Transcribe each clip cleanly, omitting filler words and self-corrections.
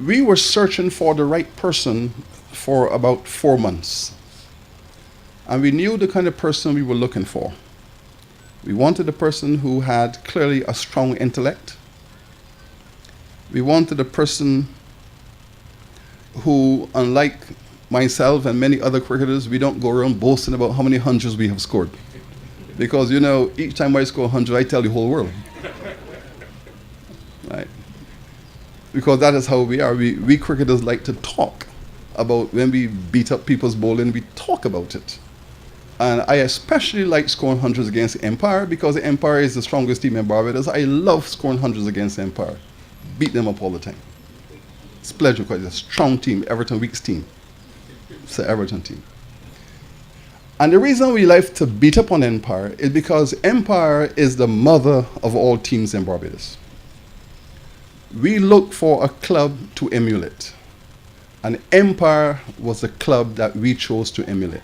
We were searching for the right person for about 4 months. And we knew the kind of person we were looking for. We wanted a person who had clearly a strong intellect. We wanted a person who, unlike myself and many other cricketers, we don't go around boasting about how many hundreds we have scored. Because, you know, each time I score 100, I tell the whole world. Right? Because that is how we are. We cricketers like to talk about when we beat up people's bowling, we talk about it. And I especially like scoring hundreds against Empire because the Empire is the strongest team in Barbados. I love scoring hundreds against Empire. Beat them up all the time. It's a pleasure because it's a strong team, Everton Week's team. It's the Everton team. And the reason we like to beat up on Empire is because Empire is the mother of all teams in Barbados. We look for a club to emulate. And Empire was the club that we chose to emulate.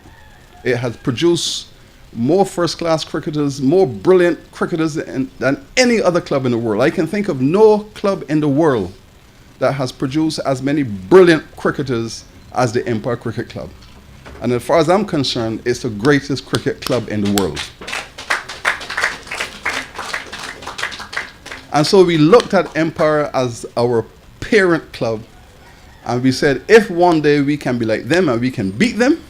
It has produced more first-class cricketers, more brilliant cricketers than any other club in the world. I can think of no club in the world that has produced as many brilliant cricketers as the Empire Cricket Club. And as far as I'm concerned, it's the greatest cricket club in the world. And so we looked at Empire as our parent club, and we said, if one day we can be like them and we can beat them,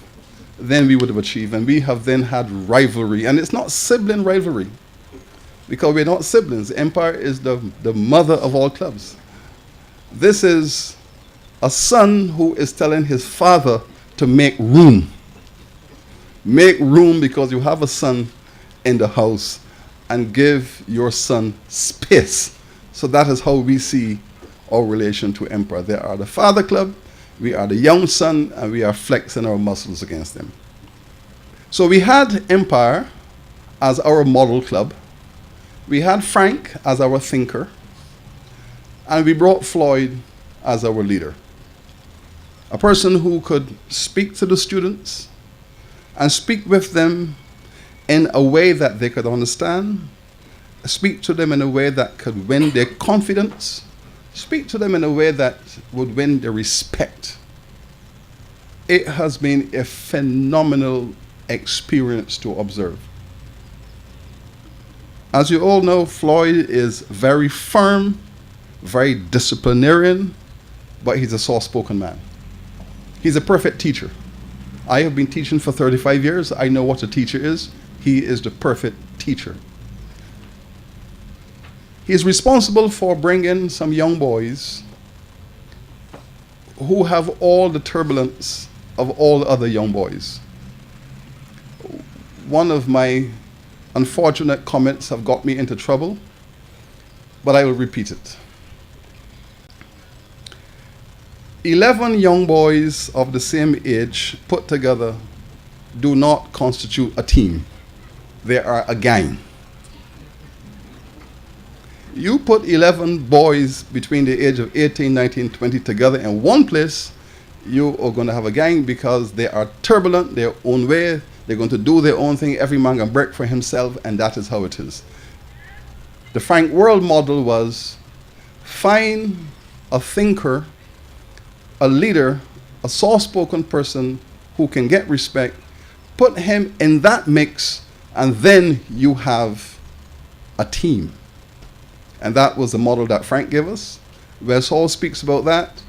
then we would have achieved. And we have then had rivalry. And it's not sibling rivalry, because we're not siblings. Empire is the mother of all clubs. This is a son who is telling his father to make room. Make room because you have a son in the house, and give your son space. So that is how we see our relation to Empire. They are the father club, we are the young son, and we are flexing our muscles against them. So we had Empire as our model club. We had Frank as our thinker. And we brought Floyd as our leader. A person who could speak to the students and speak with them in a way that they could understand, speak to them in a way that could win their confidence, speak to them in a way that would win their respect. It has been a phenomenal experience to observe. As you all know, Floyd is very firm, very disciplinarian, but he's a soft-spoken man. He's a perfect teacher. I have been teaching for 35 years. I know what a teacher is. He is the perfect teacher. He's responsible for bringing some young boys who have all the turbulence of all other young boys. One of my unfortunate comments have got me into trouble, but I will repeat it. 11 young boys of the same age put together do not constitute a team. They are a gang. You put 11 boys between the age of 18, 19, 20 together in one place, you are going to have a gang because they are turbulent, their own way, they're going to do their own thing, every man can break for himself, and that is how it is. The Frank World model was find a thinker, a leader, a soft-spoken person who can get respect, put him in that mix, and then you have a team. And that was the model that Frank gave us. Wes Hall speaks about that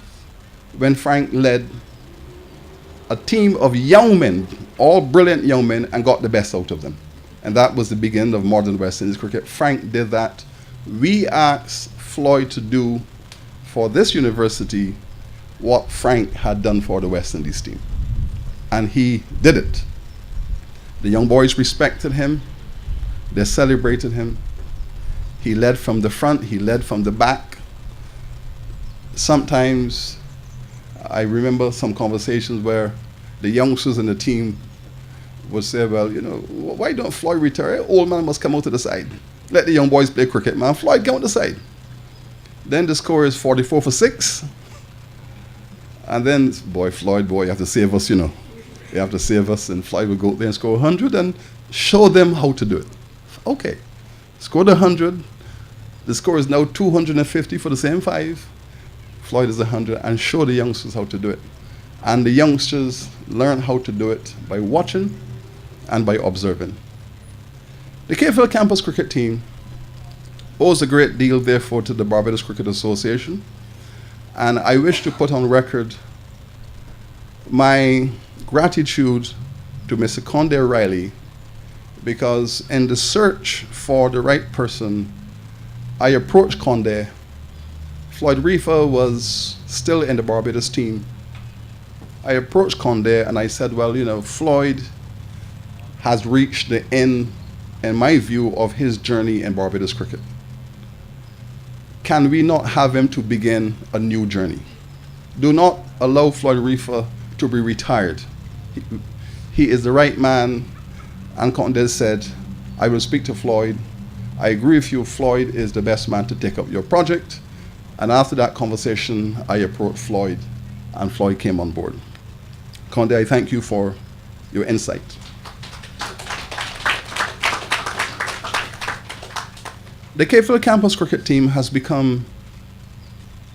when Frank led a team of young men, all brilliant young men, and got the best out of them. And that was the beginning of modern West Indies cricket. Frank did that. We asked Floyd to do for this university what Frank had done for the West Indies team. And he did it. The young boys respected him. They celebrated him. He led from the front, he led from the back. Sometimes I remember some conversations where the youngsters in the team would say, well, you know, why don't Floyd retire? Old man must come out to the side. Let the young boys play cricket, man. Floyd, come out the side. Then the score is 44 for 6. And then, boy, Floyd, boy, you have to save us, you know. You have to save us. And Floyd will go out there and score 100 and show them how to do it. Okay. Scored 100. The score is now 250 for the same 5. Floyd is 100, and show the youngsters how to do it. And the youngsters learn how to do it by watching and by observing. The KFL campus cricket team owes a great deal, therefore, to the Barbados Cricket Association. And I wish to put on record my gratitude to Mr. Conde Riley, because in the search for the right person, I approached Conde. Floyd Reifer was still in the Barbados team. I approached Conde and I said, well, you know, Floyd has reached the end, in my view, of his journey in Barbados cricket. Can we not have him to begin a new journey? Do not allow Floyd Reifer to be retired. He is the right man. And Conde said, I will speak to Floyd. I agree with you, Floyd is the best man to take up your project. And after that conversation, I approached Floyd, and Floyd came on board. Conde, I thank you for your insight. The KFL campus cricket team has become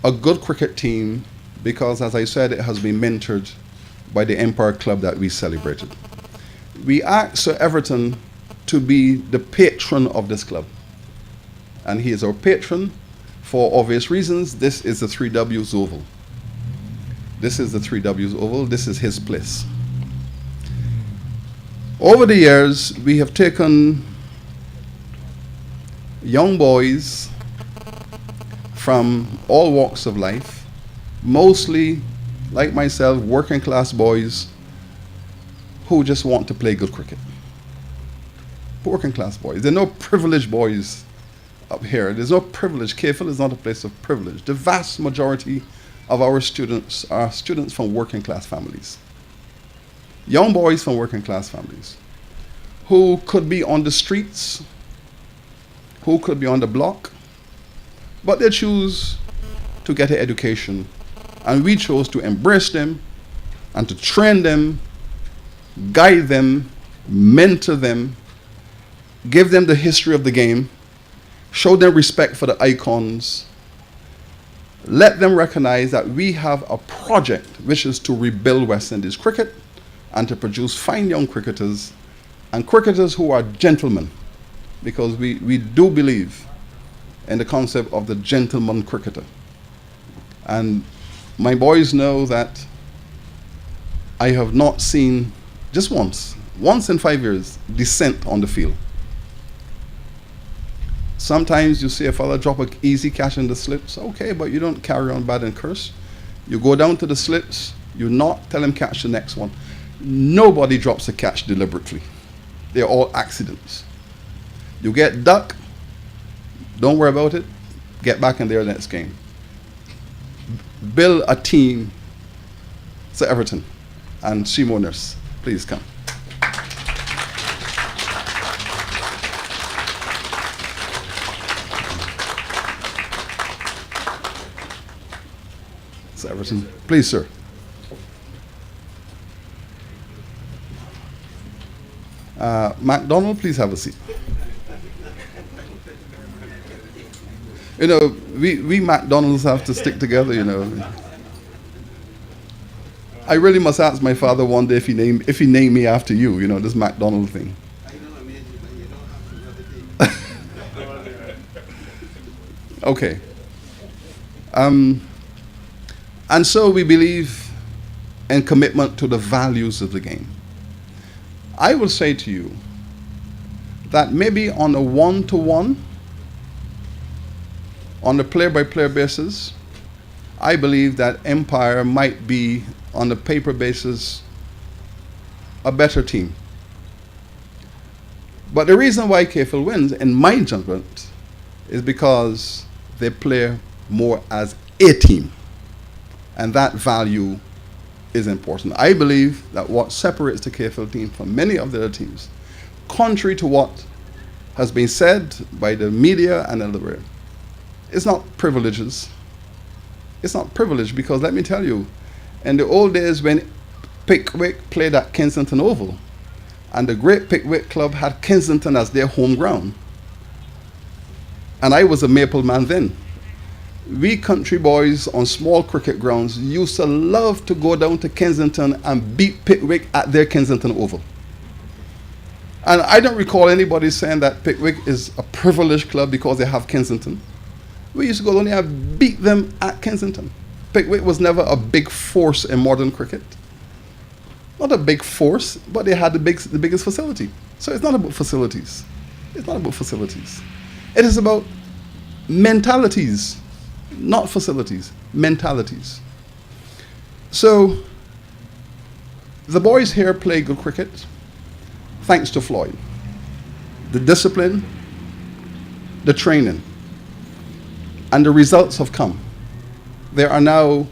a good cricket team because, as I said, it has been mentored by the Empire Club that we celebrated. We asked Sir Everton to be the patron of this club. And he is our patron for obvious reasons. This is the 3Ws Oval. This is the 3Ws Oval. This is his place. Over the years, we have taken young boys from all walks of life, mostly, like myself, working class boys who just want to play good cricket. Working class boys. There are no privileged boys up here. There's no privilege. KFL is not a place of privilege. The vast majority of our students are students from working class families. Young boys from working class families who could be on the streets, who could be on the block, but they choose to get an education. And we chose to embrace them and to train them, guide them, mentor them, give them the history of the game, show them respect for the icons, let them recognize that we have a project which is to rebuild West Indies cricket and to produce fine young cricketers and cricketers who are gentlemen, because we do believe in the concept of the gentleman cricketer. And my boys know that I have not seen, just once in 5 years, dissent on the field. Sometimes you see a fella drop an easy catch in the slips, okay, but you don't carry on bad and curse. You go down to the slips, you not tell him catch the next one. Nobody drops a catch deliberately. They're all accidents. You get duck, don't worry about it, get back in there next game. Build a team. Sir Everton and Shimo Nurse, please come. Sir Everton, please, sir. MacDonald, please have a seat. You know, we MacDonalds have to stick together, you know. I really must ask my father one day if he named me after you, you know, this MacDonald thing. Okay. And so we believe in commitment to the values of the game. I will say to you that maybe on a one-to-one, on a player-by-player basis, I believe that Empire might be, on a paper basis, a better team. But the reason why KFL wins, in my judgment, is because they play more as a team. And that value is important. I believe that what separates the KFL team from many of the other teams, contrary to what has been said by the media and elsewhere, it's not privileges. It's not privilege, because let me tell you, in the old days when Pickwick played at Kensington Oval, and the great Pickwick Club had Kensington as their home ground, and I was a Maple man then, we country boys on small cricket grounds used to love to go down to Kensington and beat Pickwick at their Kensington Oval. And I don't recall anybody saying that Pickwick is a privileged club because they have Kensington. We used to go down there and beat them at Kensington. Pickwick was never a big force in modern cricket. Not a big force, but they had the biggest facility. So it's not about facilities. It's not about facilities. It is about mentalities, not facilities, mentalities. So the boys here play good cricket thanks to Floyd. The discipline, the training, and the results have come. They are now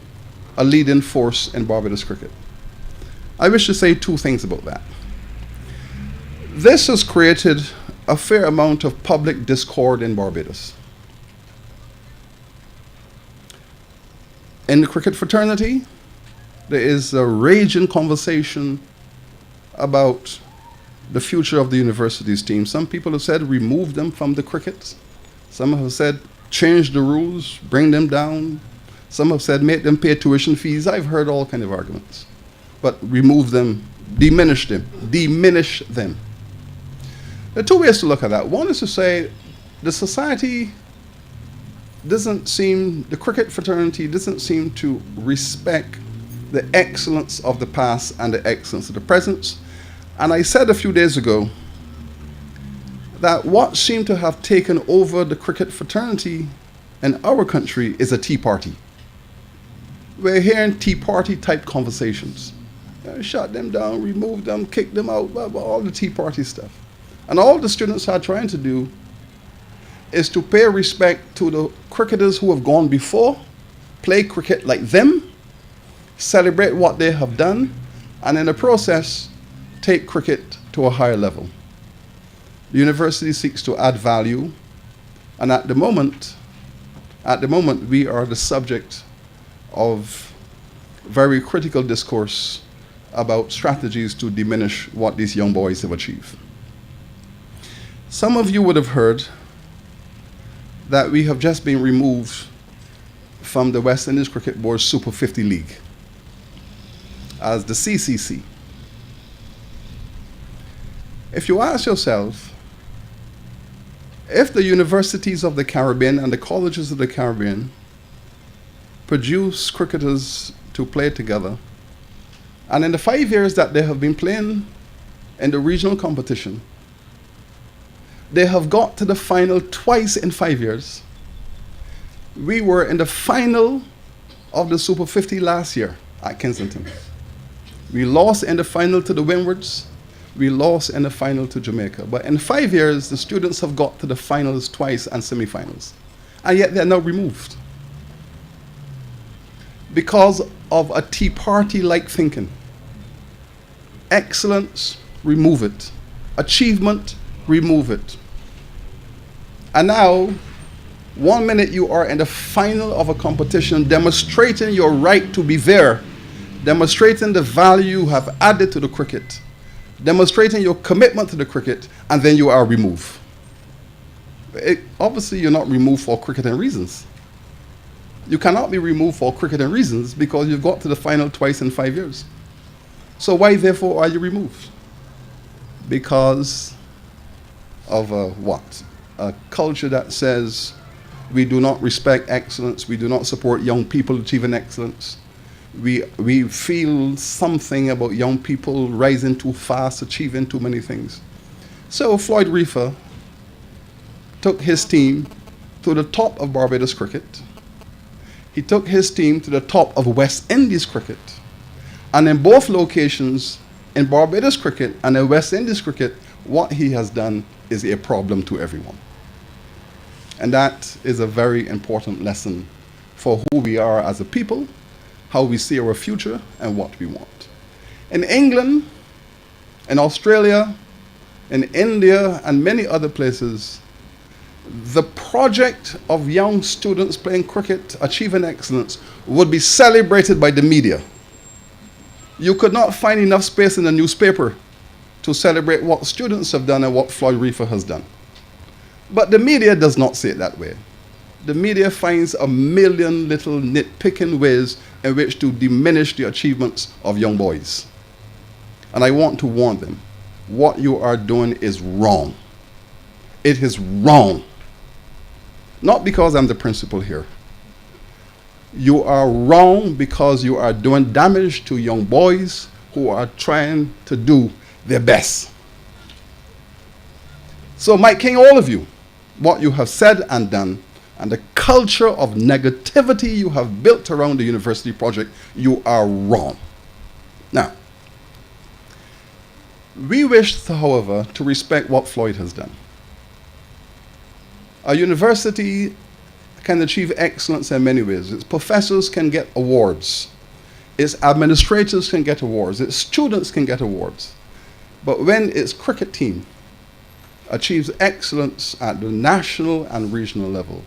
a leading force in Barbados cricket. I wish to say two things about that. This has created a fair amount of public discord in Barbados. In the cricket fraternity, there is a raging conversation about the future of the university's team. Some people have said remove them from the cricket. Some have said change the rules, bring them down. Some have said make them pay tuition fees. I've heard all kinds of arguments. But remove them, diminish them, diminish them. There are two ways to look at that. One is to say the society doesn't seem, the cricket fraternity doesn't seem to respect the excellence of the past and the excellence of the present. And I said a few days ago that what seemed to have taken over the cricket fraternity in our country is a tea party. We're hearing tea party type conversations. Shut them down, remove them, kick them out, blah, blah, all the tea party stuff. And all the students are trying to do is to pay respect to the cricketers who have gone before, play cricket like them, celebrate what they have done, and in the process, take cricket to a higher level. The university seeks to add value, and at the moment, we are the subject of very critical discourse about strategies to diminish what these young boys have achieved. Some of you would have heard that we have just been removed from the West Indies Cricket Board's Super 50 League as the CCC. If you ask yourself, if the universities of the Caribbean and the colleges of the Caribbean produce cricketers to play together, and in the 5 years that they have been playing in the regional competition, they have got to the final twice in 5 years. We were in the final of the Super 50 last year at Kensington. We lost in the final to the Windwards. We lost in the final to Jamaica. But in 5 years, the students have got to the finals twice and semifinals. And yet they're now removed because of a tea party-like thinking. Excellence, remove it. Achievement, remove it. And now, 1 minute you are in the final of a competition, demonstrating your right to be there, demonstrating the value you have added to the cricket, demonstrating your commitment to the cricket, and then you are removed. Obviously, you're not removed for cricketing reasons. You cannot be removed for cricketing reasons because you've got to the final twice in 5 years. So why, therefore, are you removed? Because of what? A culture that says we do not respect excellence, we do not support young people achieving excellence. We feel something about young people rising too fast, achieving too many things. So Floyd Reifer took his team to the top of Barbados cricket. He took his team to the top of West Indies cricket. And in both locations, in Barbados cricket and in West Indies cricket, what he has done is a problem to everyone. And that is a very important lesson for who we are as a people, how we see our future, and what we want. In England, in Australia, in India, and many other places, the project of young students playing cricket, achieving excellence, would be celebrated by the media. You could not find enough space in the newspaper to celebrate what students have done and what Floyd Reifer has done. But the media does not say it that way. the media finds a million little nitpicking ways in which to diminish the achievements of young boys. And I want to warn them, what you are doing is wrong. It is wrong. Not because I'm the principal here. You are wrong because you are doing damage to young boys who are trying to do their best. So, Mike King, all of you, what you have said and done, and the culture of negativity you have built around the university project, you are wrong. Now, we wish, however, to respect what Floyd has done. A university can achieve excellence in many ways. Its professors can get awards. Its administrators can get awards. Its students can get awards. But when its cricket team achieves excellence at the national and regional level,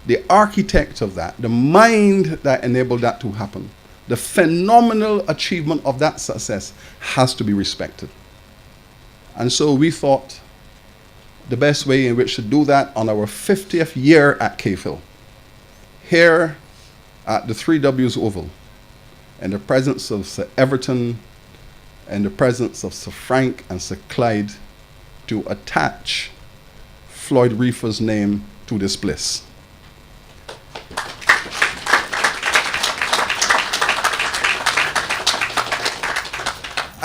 the architect of that, the mind that enabled that to happen, the phenomenal achievement of that success has to be respected. And so we thought the best way in which to do that on our 50th year at KPhil, here at the 3Ws Oval, in the presence of Sir Everton, in the presence of Sir Frank and Sir Clyde, to attach Floyd Reifer's name to this bliss.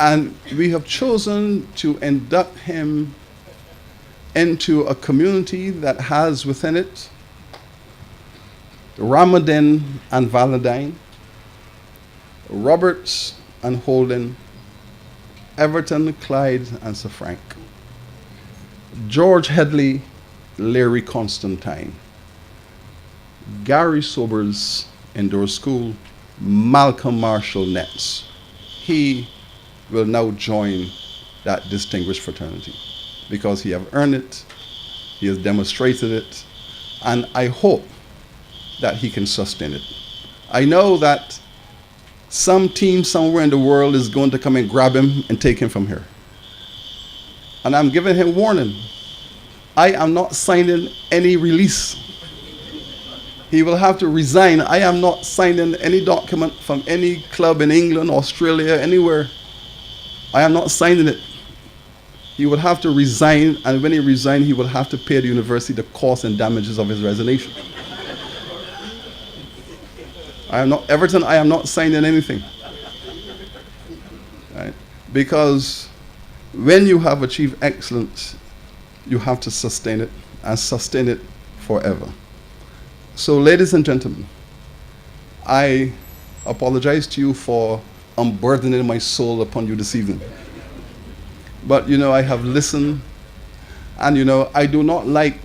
And we have chosen to induct him into a community that has within it Ramadan and Valentine, Roberts and Holden, Everton, Clyde, and Sir Frank, George Headley, Larry Constantine, Gary Sobers, Indoor School, Malcolm Marshall Nets. He will now join that distinguished fraternity because he have earned it, he has demonstrated it, and I hope that he can sustain it. I know that some team somewhere in the world is going to come and grab him and take him from here. And I'm giving him warning. I am not signing any release. He will have to resign. I am not signing any document from any club in England, Australia, anywhere. I am not signing it. He will have to resign, and when he resigns, he will have to pay the university the cost and damages of his resignation. I am not, Everton, I am not signing anything. Right? Because when you have achieved excellence, you have to sustain it, and sustain it forever. So, ladies and gentlemen, I apologize to you for unburdening my soul upon you this evening. But, I have listened, and, I do not like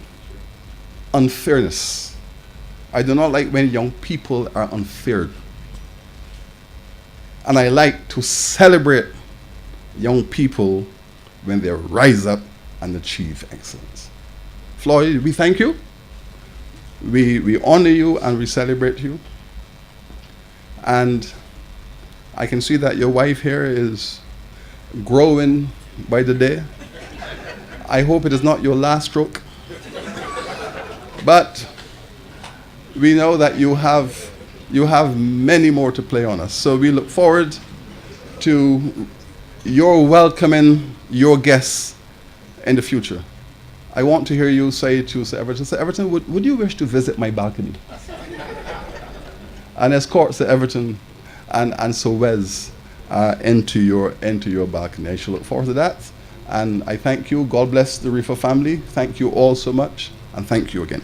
unfairness. I do not like when young people are unfair. And I like to celebrate young people when they rise up and achieve excellence. Floyd, we thank you. We honor you and we celebrate you. And I can see that your wife here is growing by the day. I hope it is not your last stroke. But we know that you have many more to play on us. So we look forward to your welcoming your guests in the future. I want to hear you say to Sir Everton, would you wish to visit my balcony? And escort Sir Everton and Sir Wes into your balcony. I shall look forward to that. And I thank you. God bless the Reifer family. Thank you all so much. And thank you again.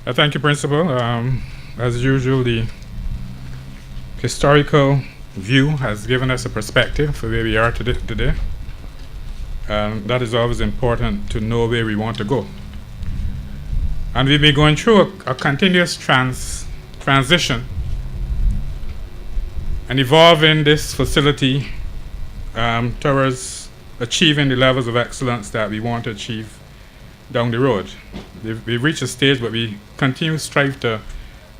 Thank you, Principal. As usual, the historical view has given us a perspective for where we are today. That is always important to know where we want to go. And we've been going through a continuous transition and evolving this facility towards achieving the levels of excellence that we want to achieve down the road. We've reached a stage where we continue to strive to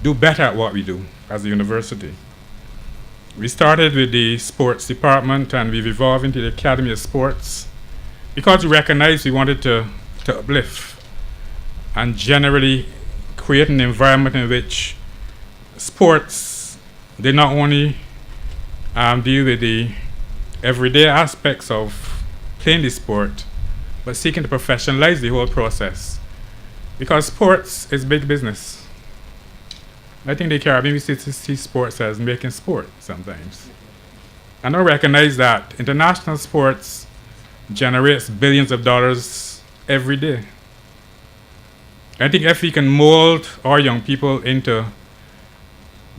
do better at what we do as a university. We started with the sports department and we've evolved into the Academy of Sports because we recognized we wanted to uplift and generally create an environment in which sports, they not only deal with the everyday aspects of playing the sport, but seeking to professionalize the whole process. Because sports is big business. I think the Caribbean, we see sports as making sport sometimes. I don't recognize that international sports generates billions of dollars every day. I think if we can mold our young people into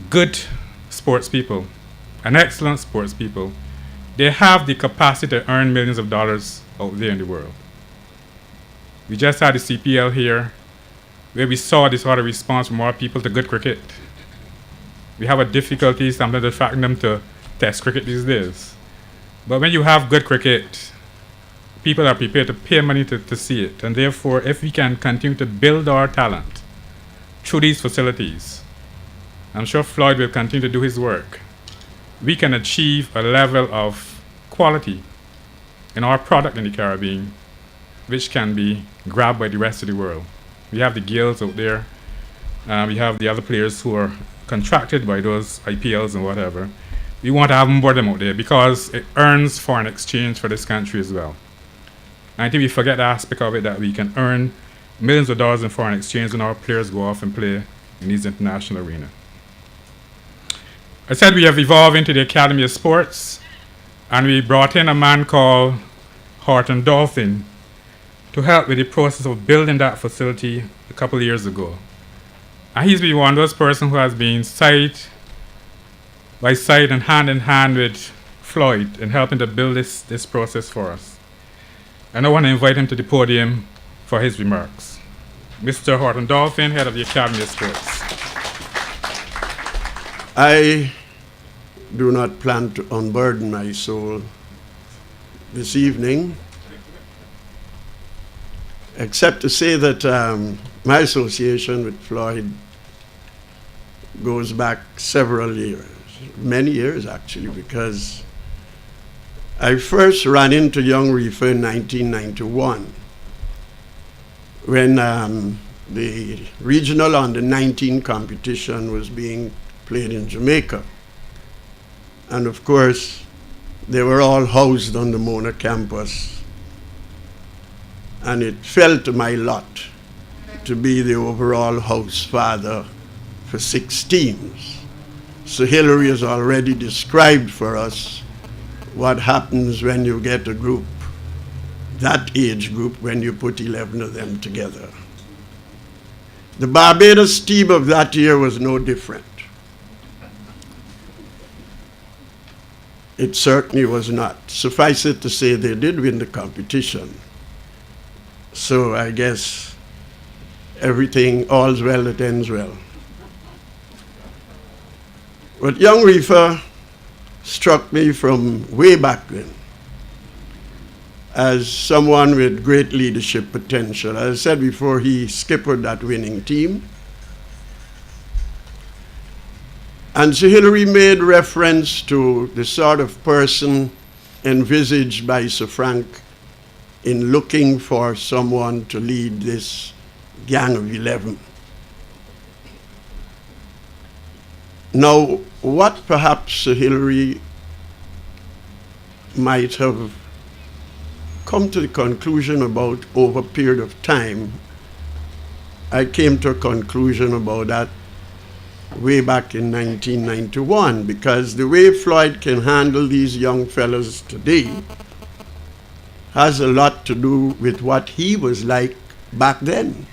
good sports people, and excellent sports people, they have the capacity to earn millions of dollars out there in the world. We just had the CPL here, where we saw this sort of response from our people to good cricket. We have a difficulty sometimes attracting them to test cricket these days. But when you have good cricket, people are prepared to pay money to see it. And therefore, if we can continue to build our talent through these facilities, I'm sure Floyd will continue to do his work. We can achieve a level of quality in our product in the Caribbean, which can be grabbed by the rest of the world. We have the Gales out there. We have the other players who are contracted by those IPLs and whatever. We want to have more of them out there because it earns foreign exchange for this country as well. And I think we forget the aspect of it that we can earn millions of dollars in foreign exchange when our players go off and play in these international arenas. I said we have evolved into the Academy of Sports, and we brought in a man called Horton Dolphin to help with the process of building that facility a couple of years ago. And he's been one of those persons who has been side by side and in hand with Floyd in helping to build this process for us. And I want to invite him to the podium for his remarks. Mr. Horton Dolphin, head of the Academy of Sports. I do not plan to unburden my soul this evening, except to say that my association with Floyd goes back several years, many years actually, because I first ran into young Reifer in 1991 when the regional under-19 competition was being played in Jamaica. And of course, they were all housed on the Mona campus. And it fell to my lot to be the overall house father for 6 teams. So Hillary has already described for us what happens when you get a group, that age group, when you put 11 of them together. The Barbados team of that year was no different. It certainly was not. Suffice it to say, they did win the competition. So I guess everything, all's well that ends well. But young Reifer struck me from way back then as someone with great leadership potential. As I said before, he skippered that winning team. And Sir Hilary made reference to the sort of person envisaged by Sir Frank in looking for someone to lead this gang of 11. Now, what perhaps Sir Hilary might have come to the conclusion about over a period of time, I came to a conclusion about that way back in 1991, because the way Floyd can handle these young fellas today has a lot to do with what he was like back then.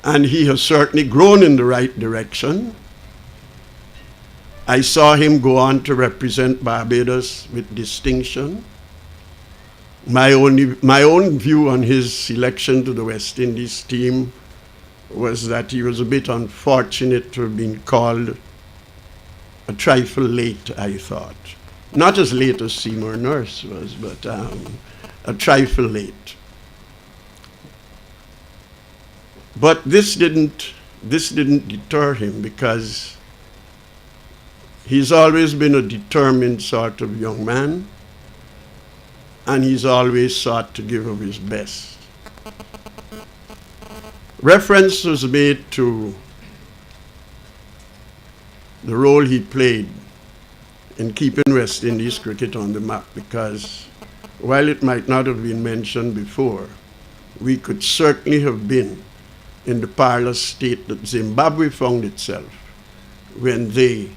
And he has certainly grown in the right direction. I saw him go on to represent Barbados with distinction. My own view on his selection to the West Indies team was that he was a bit unfortunate to have been called a trifle late, I thought. Not as late as Seymour Nurse was, but a trifle late. But this didn't deter him, because he's always been a determined sort of young man. and he's always sought to give of his best. Reference was made to the role he played in keeping West Indies cricket on the map, because while it might not have been mentioned before, we could certainly have been in the parlous state that Zimbabwe found itself when they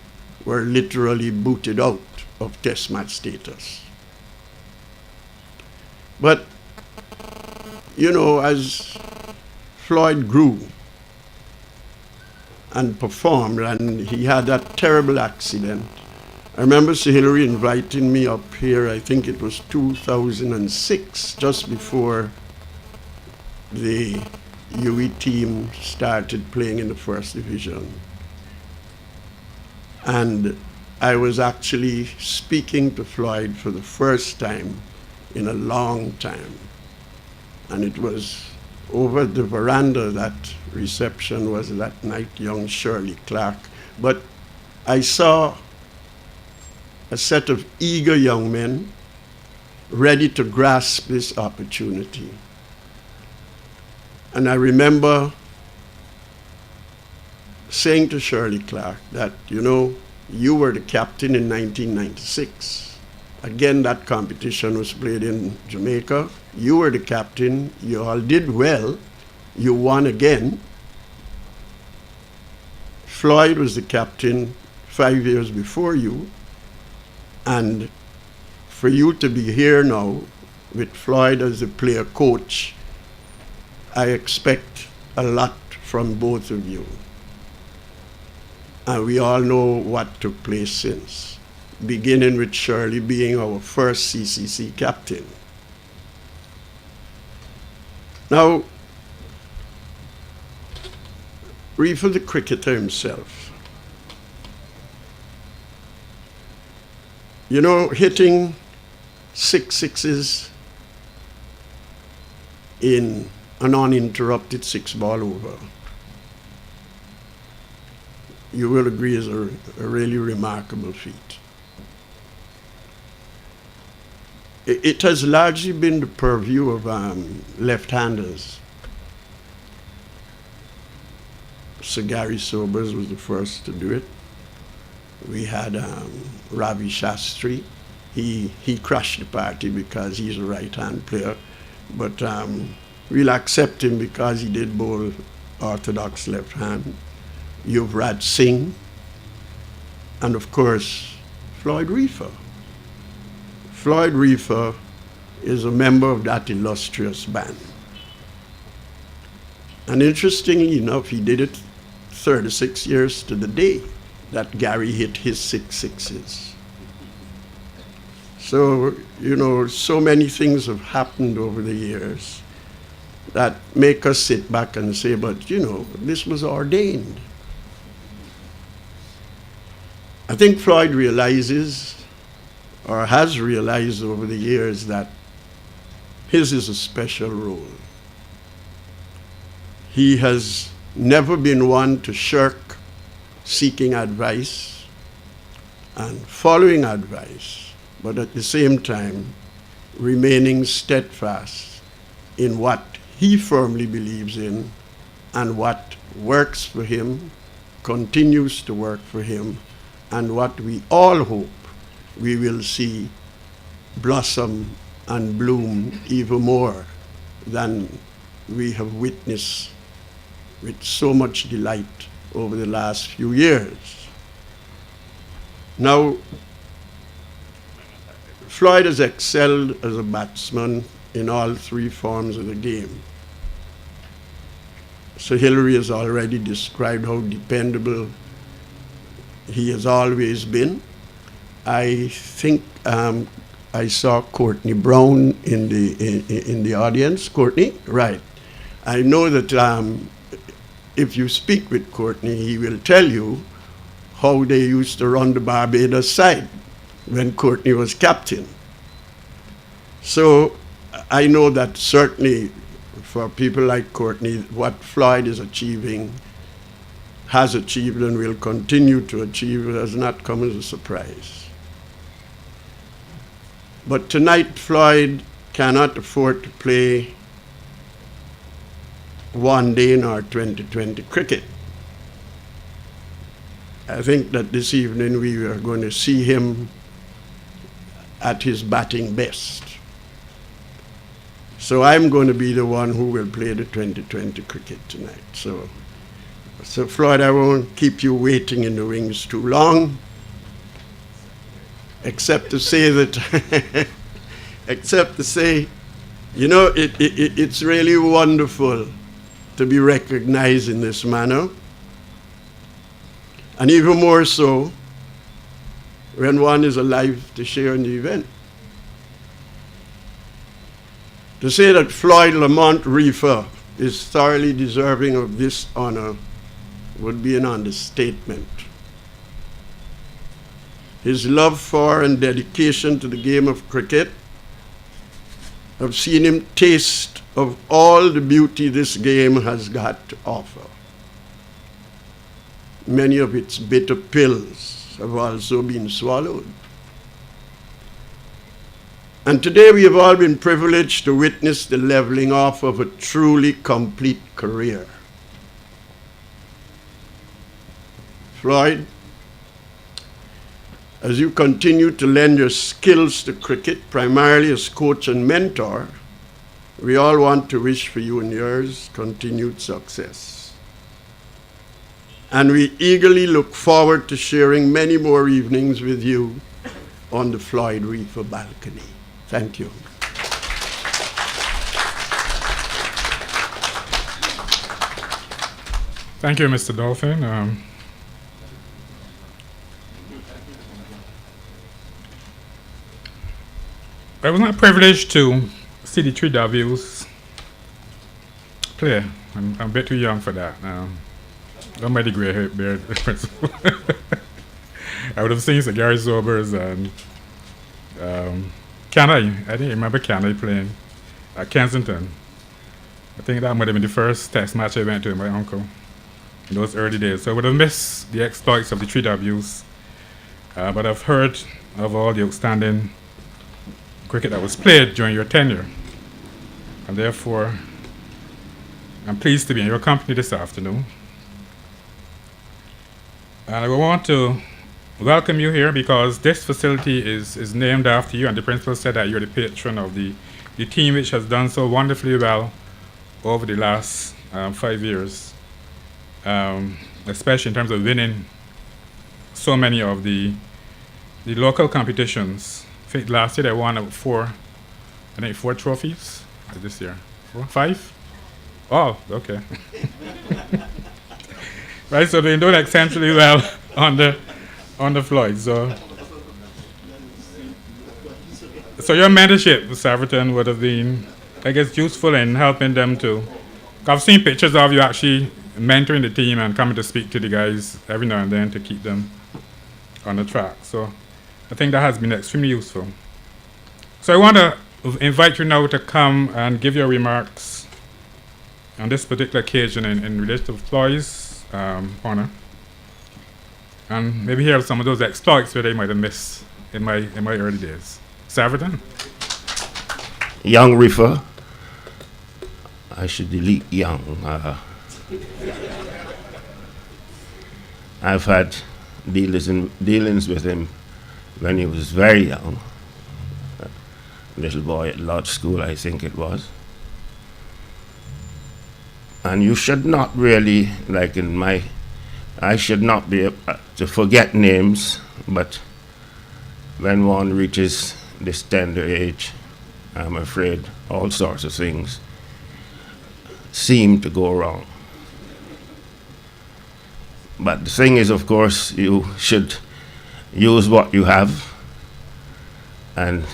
were literally booted out of test match status. But, you know, as Floyd grew and performed, and he had that terrible accident. I remember Sir Hilary inviting me up here, I think it was 2006, just before the UE team started playing in the first division. And I was actually speaking to Floyd for the first time in a long time. And it was over the veranda, that reception was that night, young Shirley Clark. But I saw a set of eager young men ready to grasp this opportunity. And I remember saying to Shirley Clark that, you know, you were the captain in 1996. Again, that competition was played in Jamaica. You were the captain. You all did well. You won again. Floyd was the captain 5 years before you. And for you to be here now with Floyd as the player coach, I expect a lot from both of you. And we all know what took place since, beginning with Shirley being our first CCC captain. Now, Reifer, the cricketer himself, you know, hitting 6 sixes in an uninterrupted 6-ball over, you will agree is a really remarkable feat. It has largely been the purview of left-handers. Sir Gary Sobers was the first to do it. We had Ravi Shastri. He crashed the party because he's a right-hand player, but we'll accept him because he did bowl orthodox left hand. Yuvraj Singh, and of course, Floyd Reifer. Floyd Reifer is a member of that illustrious band. And interestingly enough, he did it 36 years to the day that Gary hit his 6 sixes. So, you know, so many things have happened over the years that make us sit back and say, but, you know, this was ordained. I think Floyd realizes, or has realized over the years, that his is a special role. He has never been one to shirk seeking advice and following advice, but at the same time remaining steadfast in what he firmly believes in and what works for him, continues to work for him, and what we all hope we will see blossom and bloom even more than we have witnessed with so much delight over the last few years. Now, Floyd has excelled as a batsman in all 3 forms of the game. Sir Hilary has already described how dependable he has always been. I think I saw Courtney Brown in the audience. Courtney, right? I know that if you speak with Courtney, he will tell you how they used to run the Barbados side when Courtney was captain. So I know that certainly for people like Courtney, what Floyd is achieving, has achieved and will continue to achieve, has not come as a surprise. But tonight, Floyd cannot afford to play one day in our 2020 cricket. I think that this evening we are going to see him at his batting best. So I'm going to be the one who will play the 2020 cricket tonight. So Floyd, I won't keep you waiting in the wings too long, except to say that, you know, it's really wonderful to be recognized in this manner. And even more so when one is alive to share in the event. To say that Floyd Lamont Reifer is thoroughly deserving of this honor would be an understatement. His love for and dedication to the game of cricket have seen him taste of all the beauty this game has got to offer. Many of its bitter pills have also been swallowed. And today we have all been privileged to witness the leveling off of a truly complete career. Floyd, as you continue to lend your skills to cricket, primarily as coach and mentor, we all want to wish for you and yours continued success. And we eagerly look forward to sharing many more evenings with you on the Floyd Reifer balcony. Thank you. Thank you, Mr. Dolphin. I was not privileged to see the three W's play. I'm a bit too young for that. I'm my degree beard principal. I would have seen some Gary Sobers and Canada. I didn't remember Canada playing at Kensington. I think that might have been the first test match I went to with my uncle in those early days. So I would have missed the exploits of the three W's, but I've heard of all the outstanding cricket that was played during your tenure. And therefore, I'm pleased to be in your company this afternoon. And I want to welcome you here because this facility is named after you, and the principal said that you're the patron of the team which has done so wonderfully well over the last 5 years, especially in terms of winning so many of the local competitions. I think last year they won four trophies. This year, 5? Oh, okay. Right, so they're doing exceptionally well on the Floyd. So your mentorship, Saverton, would have been, I guess, useful in helping them to. I've seen pictures of you actually mentoring the team and coming to speak to the guys every now and then to keep them on the track. So I think that has been extremely useful. So I want to invite you now to come and give your remarks on this particular occasion in relation to Floyd's honor, and maybe hear some of those exploits where they might have missed in my early days. Saverton? Young Reifer. I should delete young. I've had dealings with him when he was very young. Little boy at Lodge School, I think it was. And you should not really, like I should not be to forget names, but when one reaches this tender age, I'm afraid all sorts of things seem to go wrong. But the thing is, of course, you should use what you have, and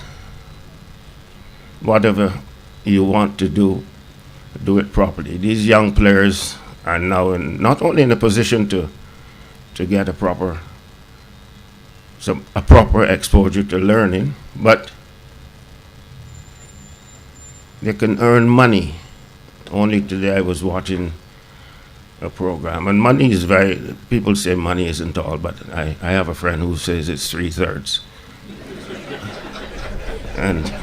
whatever you want to do it properly. These young players are now not only in a position to get a proper exposure to learning, but they can earn money. Only today I was watching a program, and money is people say money isn't all, but I have a friend who says it's 3/3. And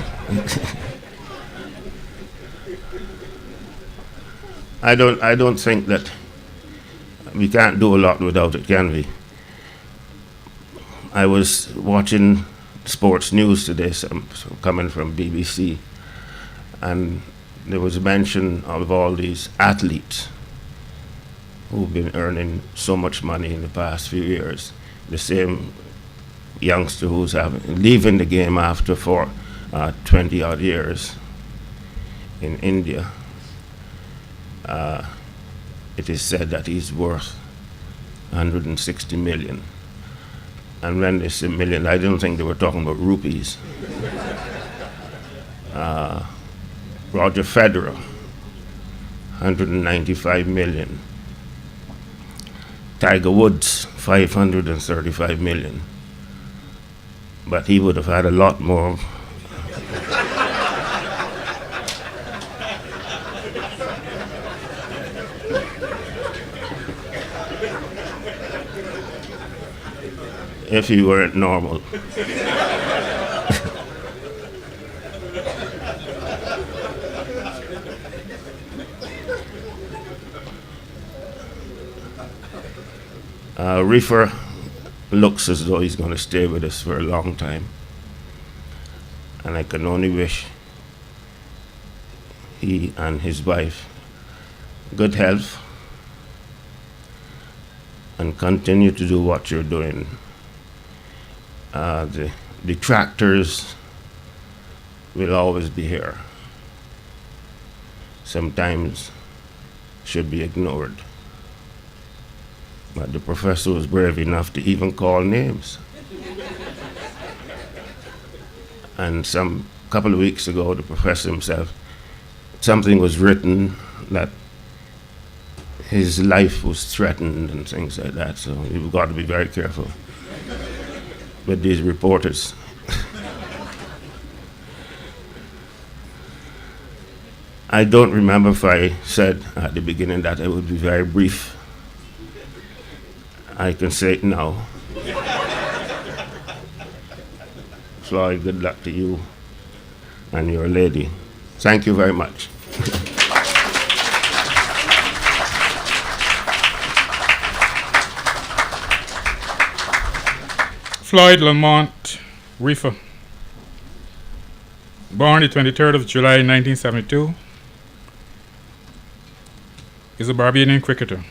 I don't think that we can't do a lot without it, can we? I was watching sports news today, coming from BBC, and there was a mention of all these athletes who've been earning so much money in the past few years. The same youngster who's leaving the game after 20 odd years in India. It is said that he's worth 160 million. And when they say million, I don't think they were talking about rupees. Roger Federer, 195 million. Tiger Woods, 535 million. But he would have had a lot more. If he weren't normal. Reifer looks as though he's going to stay with us for a long time. And I can only wish he and his wife good health and continue to do what you're doing. The detractors will always be here. Sometimes should be ignored. But the professor was brave enough to even call names. And couple of weeks ago, the professor himself, something was written that his life was threatened and things like that. So you've got to be very careful with these reporters. I don't remember if I said at the beginning that I would be very brief. I can say it now. Floyd, good luck to you and your lady. Thank you very much. Floyd Lamont Reifer, born the 23rd of July 1972, is a Barbadian cricketer.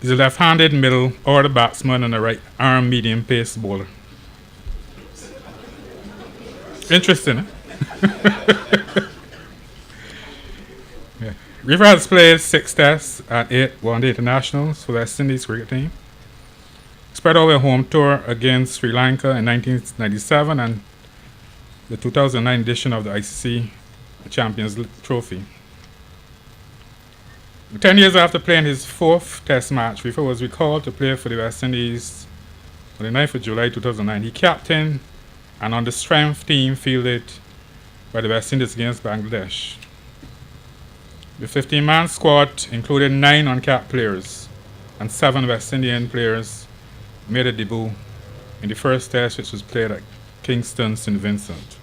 He's a left-handed middle order batsman and a right-arm medium-pace bowler. Interesting, eh? Yeah. Reifer has played 6 tests and 8 one-day internationals for the West Indies cricket team. Spread over a home tour against Sri Lanka in 1997 and the 2009 edition of the ICC Champions Trophy. 10 years after playing his 4th test match, Reifer was recalled to play for the West Indies on the 9th of July 2009. He captained and on the strength team fielded by the West Indies against Bangladesh. The 15-man squad included 9 uncapped players and 7 West Indian players made a debut in the first test, which was played at Kingston St. Vincent.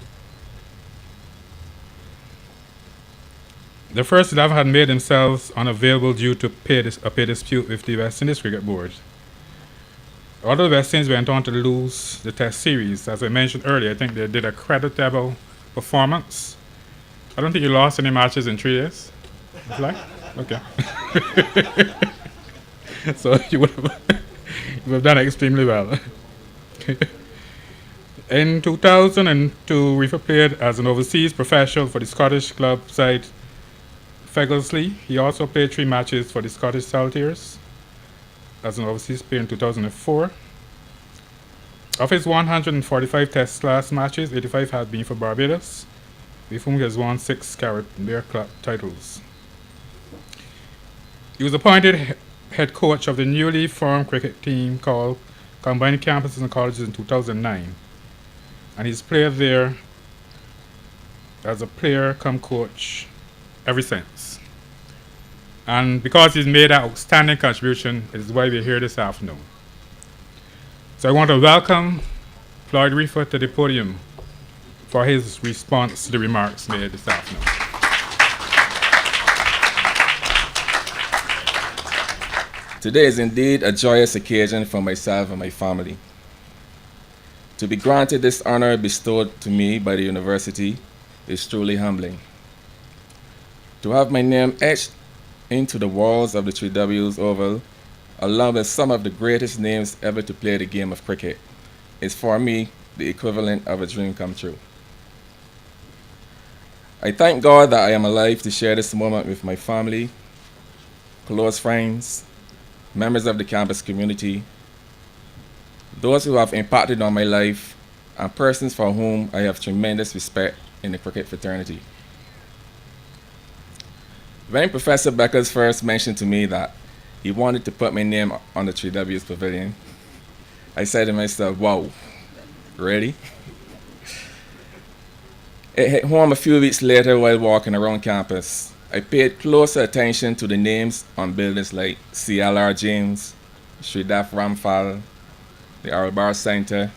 The first 11 had made themselves unavailable due to a pay dispute with the West Indies Cricket Board. Although the West Indies went on to lose the test series, as I mentioned earlier, I think they did a creditable performance. I don't think you lost any matches in 3 days. Like? Okay. So you would have done extremely well. In 2002, Reifer played as an overseas professional for the Scottish club side Feggelsley. He also played 3 matches for the Scottish Saltiers as an overseas player in 2004. Of his 145 test class matches, 85 had been for Barbados, with whom he has won 6 Caribbean Club titles. He was appointed head coach of the newly formed cricket team called Combined Campuses and Colleges in 2009. And he's played there as a player come coach ever since. And because he's made an outstanding contribution, it is why we're here this afternoon. So I want to welcome Floyd Reifer to the podium. for his response to the remarks made this afternoon. Today is indeed a joyous occasion for myself and my family. To be granted this honor bestowed to me by the university is truly humbling. To have my name etched into the walls of the 3Ws Oval, along with some of the greatest names ever to play the game of cricket, is for me the equivalent of a dream come true. I thank God that I am alive to share this moment with my family, close friends, members of the campus community, those who have impacted on my life, and persons for whom I have tremendous respect in the cricket fraternity. When Professor Beckers first mentioned to me that he wanted to put my name on the 3Ws Pavilion, I said to myself, wow, really? It hit home a few weeks later while walking around campus. I paid closer attention to the names on buildings like CLR James, Sridhar Ramphal, the Arbar Center,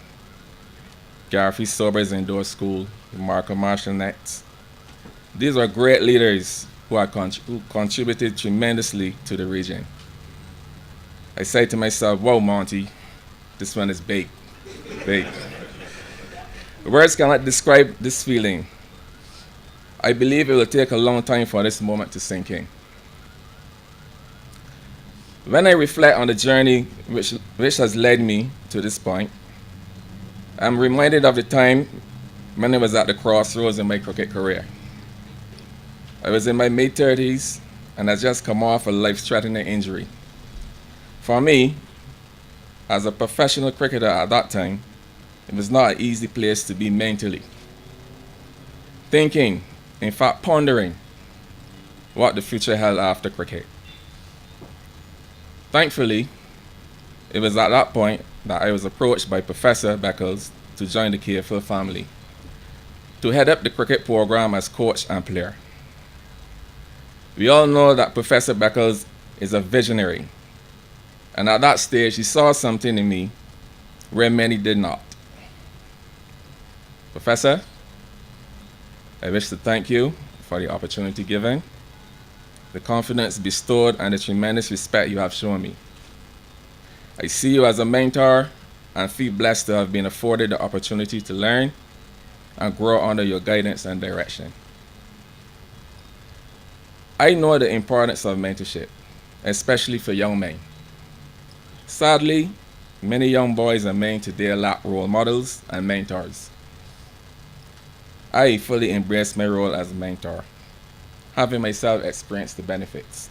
Garfield Sobers Indoor School, the Marco Marshall Nets. These are great leaders who contributed tremendously to the region. I said to myself, whoa, Monty, this one is big, big. Words cannot describe this feeling. I believe it will take a long time for this moment to sink in. When I reflect on the journey which has led me to this point, I'm reminded of the time when I was at the crossroads in my cricket career. I was in my mid-30s and had just come off a life-threatening injury. For me, as a professional cricketer at that time, it was not an easy place to be mentally. Thinking, in fact pondering, what the future held after cricket. Thankfully, it was at that point that I was approached by Professor Beckles to join the KFL family, to head up the cricket program as coach and player. We all know that Professor Beckles is a visionary, and at that stage he saw something in me where many did not. Professor, I wish to thank you for the opportunity given, the confidence bestowed, and the tremendous respect you have shown me. I see you as a mentor and feel blessed to have been afforded the opportunity to learn and grow under your guidance and direction. I know the importance of mentorship, especially for young men. Sadly, many young boys and men today lack role models and mentors. I fully embrace my role as a mentor, having myself experienced the benefits.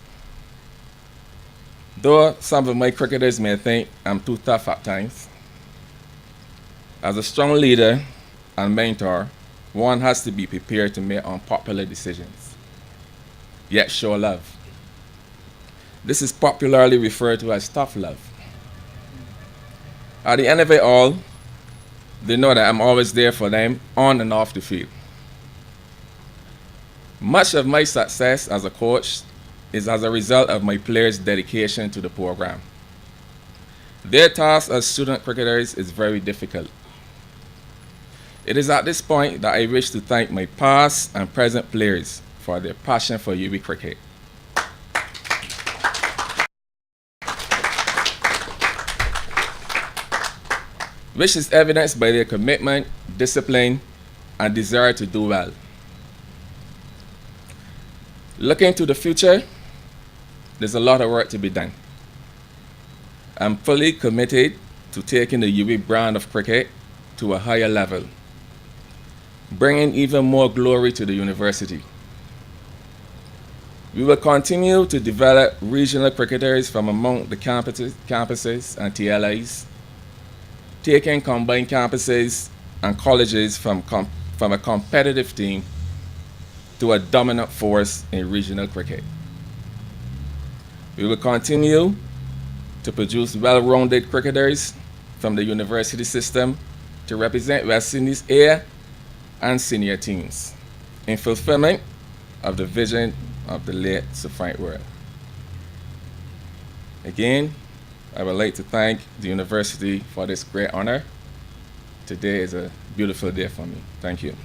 Though some of my cricketers may think I'm too tough at times, as a strong leader and mentor, one has to be prepared to make unpopular decisions, yet show love. This is popularly referred to as tough love. At the end of it all, they know that I'm always there for them on and off the field. Much of my success as a coach is as a result of my players' dedication to the program. Their task as student cricketers is very difficult. It is at this point that I wish to thank my past and present players for their passion for UB cricket. Which is evidenced by their commitment, discipline, and desire to do well. Looking to the future, there's a lot of work to be done. I'm fully committed to taking the UB brand of cricket to a higher level, bringing even more glory to the university. We will continue to develop regional cricketers from among the campuses and TLIs, taking combined campuses and colleges from a competitive team to a dominant force in regional cricket. We will continue to produce well-rounded cricketers from the university system to represent West Indies A and senior teams in fulfillment of the vision of the late Sir Frank Worrell. Again, I would like to thank the university for this great honor. Today is a beautiful day for me. Thank you.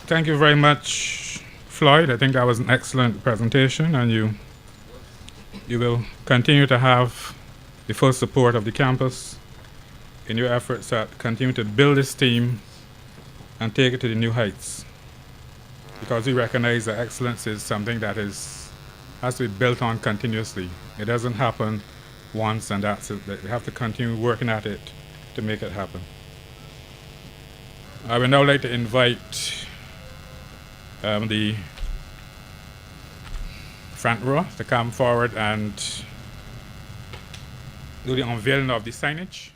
Thank you very much, Floyd. I think that was an excellent presentation, and you will continue to have the full support of the campus in your efforts at continue to build this team and take it to the new heights. Because we recognize that excellence is something that has to be built on continuously. It doesn't happen once and that's it. We have to continue working at it to make it happen. I would now like to invite the front row to come forward and do the unveiling of the signage.